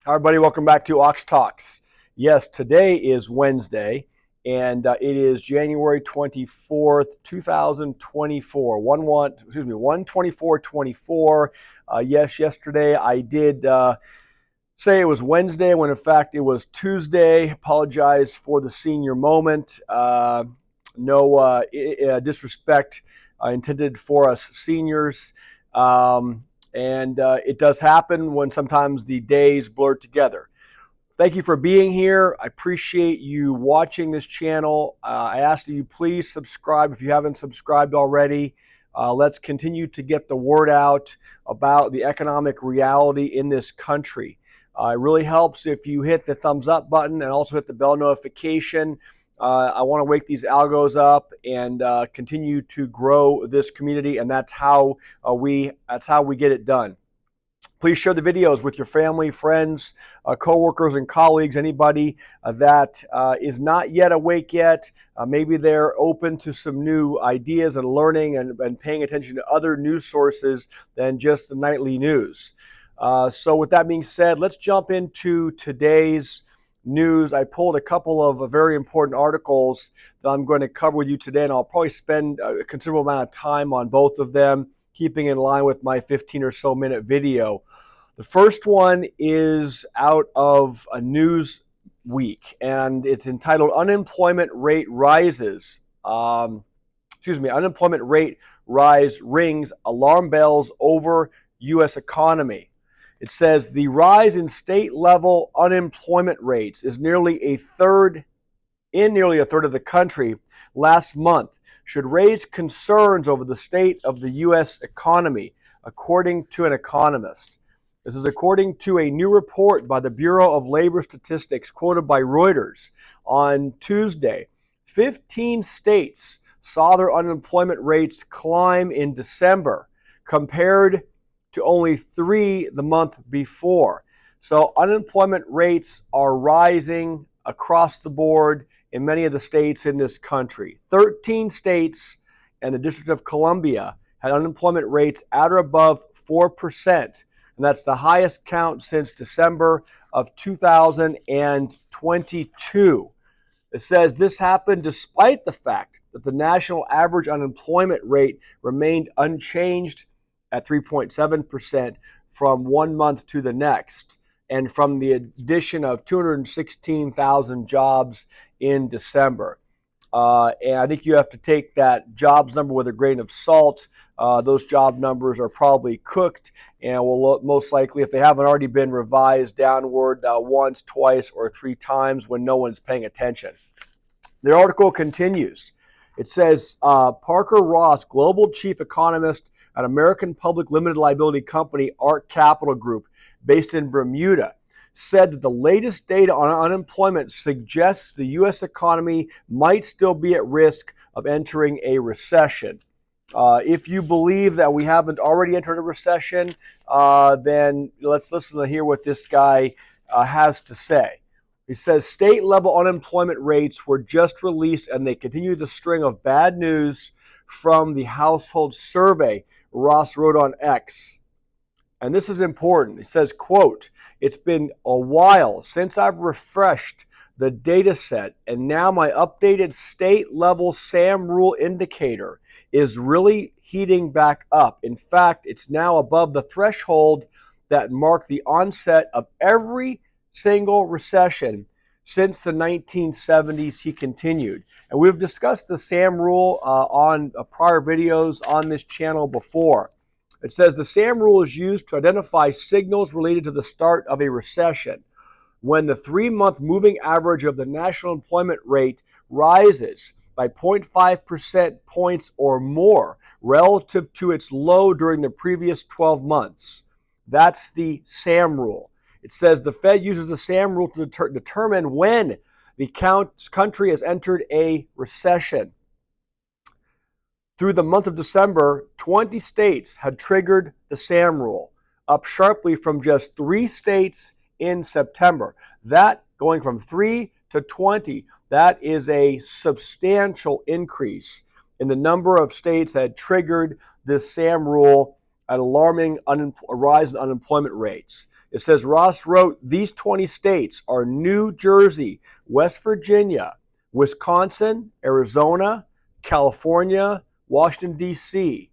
Hi, everybody. Welcome back to Ox Talks. Yes, today is Wednesday, and it is January 24th, 2024. 1/24/24. Yes, yesterday I did say it was Wednesday when in fact it was Tuesday. Apologize for the senior moment. No disrespect intended for us seniors. And it does happen when sometimes the days blur together. Thank you for being here. I appreciate you watching this channel. I ask that you please subscribe if you haven't subscribed already. Let's continue to get the word out about the economic reality in this country. It really helps if you hit the thumbs up button and also hit the bell notification. I want to wake these algos up and continue to grow this community, and that's how we get it done. Please share the videos with your family, friends, coworkers, and colleagues. Anybody that is not yet awake yet, maybe they're open to some new ideas and learning and paying attention to other news sources than just the nightly news. So with that being said, let's jump into today's news. I pulled a couple of very important articles that I'm going to cover with you today, and I'll probably spend a considerable amount of time on both of them, keeping in line with my 15 or so minute video. The first one is out of a news week, and it's entitled Unemployment Rate Rises. Unemployment rate rise rings alarm bells over U.S. economy. It says the rise in state-level unemployment rates is nearly a third of the country last month should raise concerns over the state of the U.S. economy, according to an economist. This is according to a new report by the Bureau of Labor Statistics quoted by Reuters on Tuesday. 15 states saw their unemployment rates climb in December compared to only 3 the month before. So unemployment rates are rising across the board in many of the states in this country. 13 states and the District of Columbia had unemployment rates at or above 4%, and that's the highest count since December of 2022. It says this happened despite the fact that the national average unemployment rate remained unchanged at 3.7% from one month to the next, and from the addition of 216,000 jobs in December. And I think you have to take that jobs number with a grain of salt. Those job numbers are probably cooked and will most likely, if they haven't already been revised downward once, twice, or 3 times when no one's paying attention. The article continues. It says, Parker Ross, global chief economist at American Public Limited Liability Company, ARC Capital Group, based in Bermuda, said that the latest data on unemployment suggests the U.S. economy might still be at risk of entering a recession. If you believe that we haven't already entered a recession, then let's listen to hear what this guy has to say. He says state-level unemployment rates were just released, and they continue the string of bad news from the household survey, Ross wrote on X. And this is important. He says, quote, "It's been a while since I've refreshed the data set, and now my updated state-level Sahm rule indicator is really heating back up. In fact, it's now above the threshold that marked the onset of every single recession since the 1970s," he continued. And we've discussed the Sahm rule on prior videos on this channel before. It says the Sahm rule is used to identify signals related to the start of a recession. When the 3-month moving average of the national employment rate rises by 0.5% points or more relative to its low during the previous 12 months. That's the Sahm rule. It says the Fed uses the Sahm rule to determine when the country has entered a recession. Through the month of December, 20 states had triggered the Sahm rule, up sharply from just 3 states in September. That going from 3 to 20, that is a substantial increase in the number of states that had triggered this Sahm rule at alarming rise in unemployment rates. It says Ross wrote, these 20 states are New Jersey, West Virginia, Wisconsin, Arizona, California, Washington, D.C.,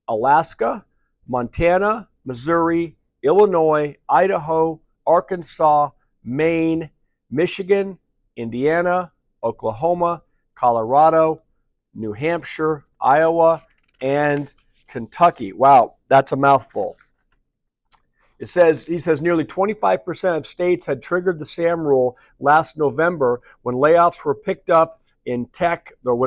Alaska, Montana, Missouri, Illinois, Idaho, Arkansas, Maine, Michigan, Indiana, Oklahoma, Colorado, New Hampshire, Iowa, and Kentucky. Wow, that's a mouthful. He says nearly 25% of states had triggered the Sahm rule last November when layoffs picked up in tech, real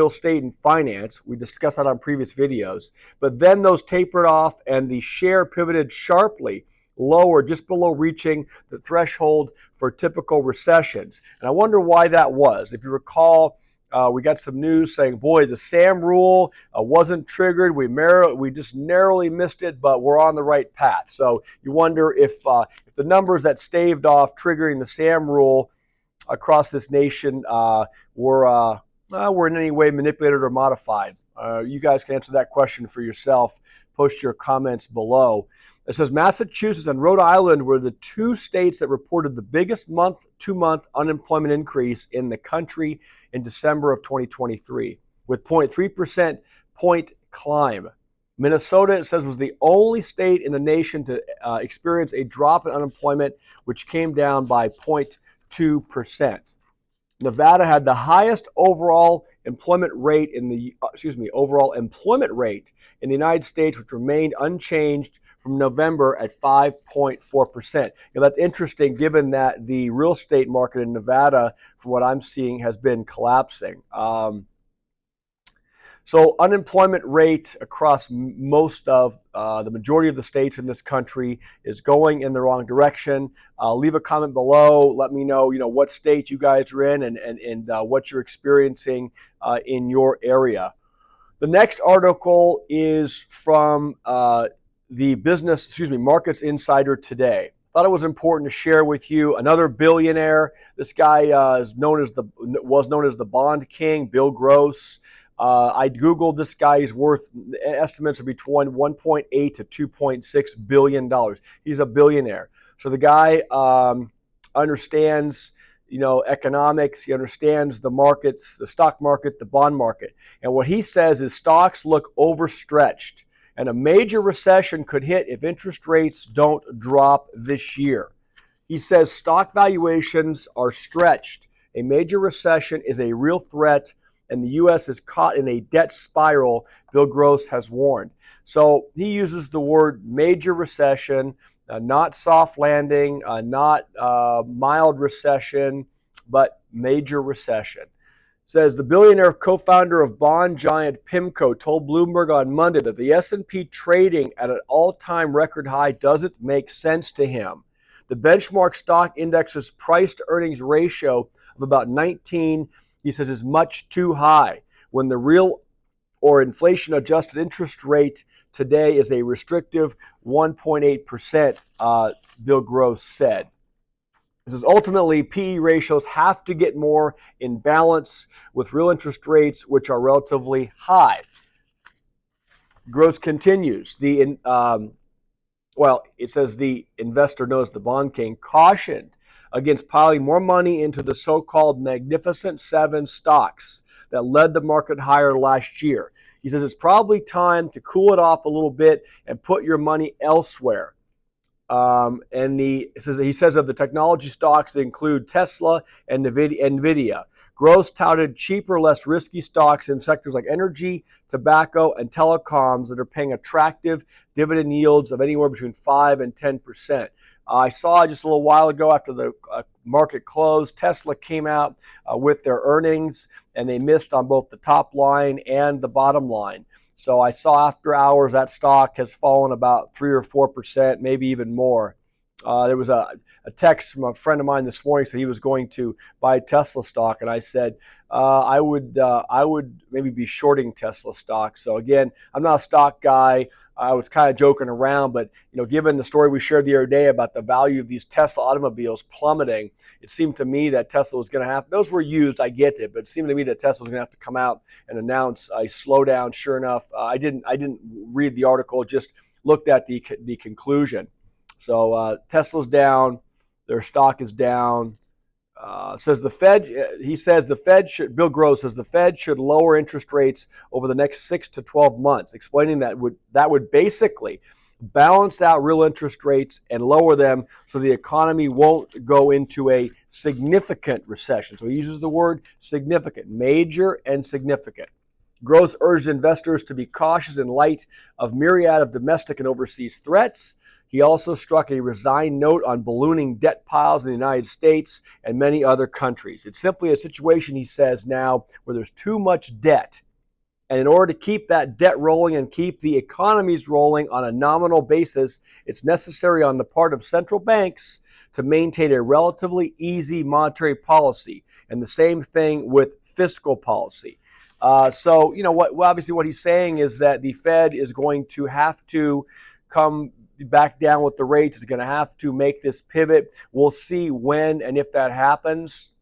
estate, and finance. We discussed that on previous videos. But then those tapered off and the share pivoted sharply lower, just below reaching the threshold for typical recessions. And I wonder why that was. If you recall, we got some news saying, boy, the Sahm rule wasn't triggered. We just narrowly missed it, but we're on the right path. So you wonder if the numbers that staved off triggering the Sahm rule across this nation were in any way manipulated or modified. You guys can answer that question for yourself. Post your comments below. It says Massachusetts and Rhode Island were the two states that reported the biggest month-to-month unemployment increase in the country in December of 2023, with 0.3% point climb. Minnesota, it says, was the only state in the nation to experience a drop in unemployment, which came down by 0.2%. Nevada had the highest overall employment rate in the United States, which remained unchanged from November at 5.4%. That's interesting given that the real estate market in Nevada, from what I'm seeing, has been collapsing. So unemployment rate across most of the majority of the states in this country is going in the wrong direction. Leave a comment below. Let me know, what state you guys are in and what you're experiencing in your area. The next article is from the Markets Insider today. Thought it was important to share with you another billionaire. This guy was known as the Bond King, Bill Gross. I Googled this guy. He's worth estimates of between $1.8 to $2.6 billion. He's a billionaire. So the guy understands, economics. He understands the markets, the stock market, the bond market. And what he says is stocks look overstretched, and a major recession could hit if interest rates don't drop this year. He says stock valuations are stretched. A major recession is a real threat, and the U.S. is caught in a debt spiral, Bill Gross has warned. So he uses the word major recession, not soft landing, not mild recession, but major recession. Says the billionaire co-founder of bond giant PIMCO told Bloomberg on Monday that the S&P trading at an all-time record high doesn't make sense to him. The benchmark stock index's price-to-earnings ratio of about 19, he says, is much too high when the real or inflation-adjusted interest rate today is a restrictive 1.8%, Bill Gross said. He says ultimately PE ratios have to get more in balance with real interest rates, which are relatively high. Gross continues. It says the investor knows the Bond King cautioned against piling more money into the so-called Magnificent Seven stocks that led the market higher last year. He says it's probably time to cool it off a little bit and put your money elsewhere. He says of the technology stocks that include Tesla and NVIDIA. Gross touted cheaper, less risky stocks in sectors like energy, tobacco, and telecoms that are paying attractive dividend yields of anywhere between 5 and 10%. I saw just a little while ago after the market closed, Tesla came out with their earnings, and they missed on both the top line and the bottom line. So I saw after hours that stock has fallen about 3 or 4%, maybe even more. There was a text from a friend of mine this morning, so he was going to buy Tesla stock, and I said I would maybe be shorting Tesla stock. So again, I'm not a stock guy. I was kind of joking around, but given the story we shared the other day about the value of these Tesla automobiles plummeting, it seemed to me that Tesla was going to have, those were used, I get it, but it seemed to me that Tesla was going to have to come out and announce a slowdown. Sure enough, I didn't read the article, just looked at the conclusion. So Tesla's down, their stock is down. Says the Fed. He says the Fed should. Bill Gross says the Fed should lower interest rates over the next 6 to 12 months, explaining that would basically balance out real interest rates and lower them so the economy won't go into a significant recession. So he uses the word significant, major and significant. Gross urged investors to be cautious in light of myriad of domestic and overseas threats. He also struck a resigned note on ballooning debt piles in the United States and many other countries. It's simply a situation, he says now, where there's too much debt. And in order to keep that debt rolling and keep the economies rolling on a nominal basis, it's necessary on the part of central banks to maintain a relatively easy monetary policy. And the same thing with fiscal policy. So, obviously what he's saying is that the Fed is going to have to come back down with the rates. It's going to have to make this pivot. We'll see when and if that happens.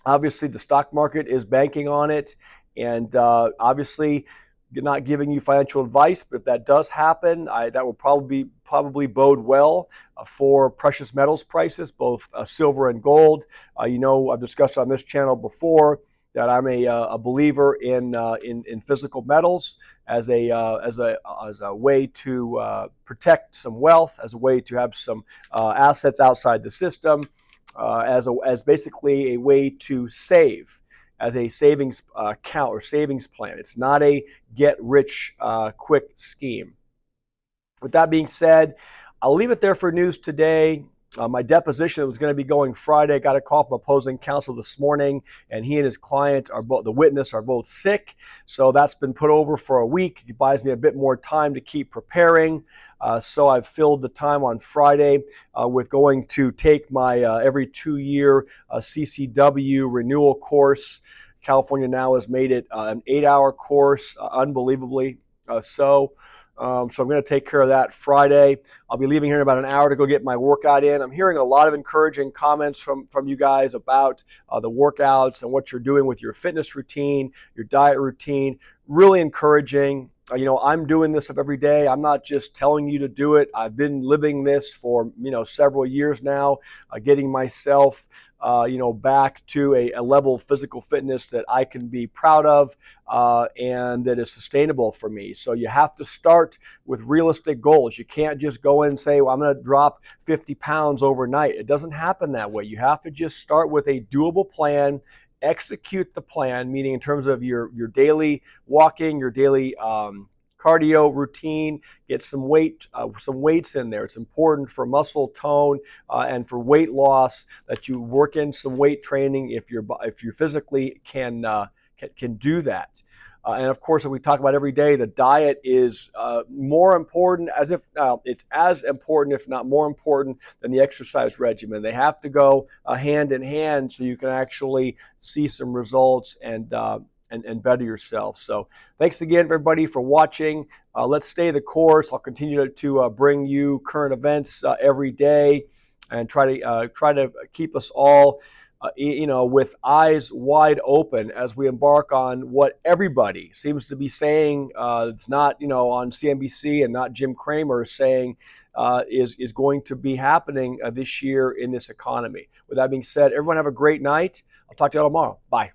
Obviously, the stock market is banking on it. And obviously, not giving you financial advice, but if that does happen, that will probably bode well for precious metals prices, both silver and gold. I've discussed on this channel before that I'm a believer in physical metals as a way to protect some wealth, as a way to have some assets outside the system, as basically a way to save, as a savings account or savings plan. It's not a get-rich-quick scheme. With that being said, I'll leave it there for news today. My deposition was going to be going Friday. I got a call from opposing counsel this morning, and he and his client, the witness, are both sick. So that's been put over for a week. It buys me a bit more time to keep preparing. So I've filled the time on Friday with going to take my every 2-year CCW renewal course. California now has made it an 8-hour course, unbelievably so. So I'm going to take care of that Friday. I'll be leaving here in about an hour to go get my workout in. I'm hearing a lot of encouraging comments from you guys about the workouts and what you're doing with your fitness routine, your diet routine. Really encouraging. I'm doing this every day. I'm not just telling you to do it. I've been living this for, several years now, getting myself back to a level of physical fitness that I can be proud of and that is sustainable for me. So you have to start with realistic goals. You can't just go in and say, well, I'm going to drop 50 pounds overnight. It doesn't happen that way. You have to just start with a doable plan, execute the plan, meaning in terms of your daily walking, your daily cardio routine, get some weights in there. It's important for muscle tone and for weight loss that you work in some weight training if you physically can do that. And of course, as we talk about every day, the diet is more important, it's as important, if not more important, than the exercise regimen. They have to go hand in hand so you can actually see some results and better yourself. So thanks again, everybody, for watching. Let's stay the course. I'll continue to bring you current events every day and try to keep us all with eyes wide open as we embark on what everybody seems to be saying. It's not, on CNBC and not Jim Cramer saying is going to be happening this year in this economy. With that being said, everyone have a great night. I'll talk to you all tomorrow. Bye.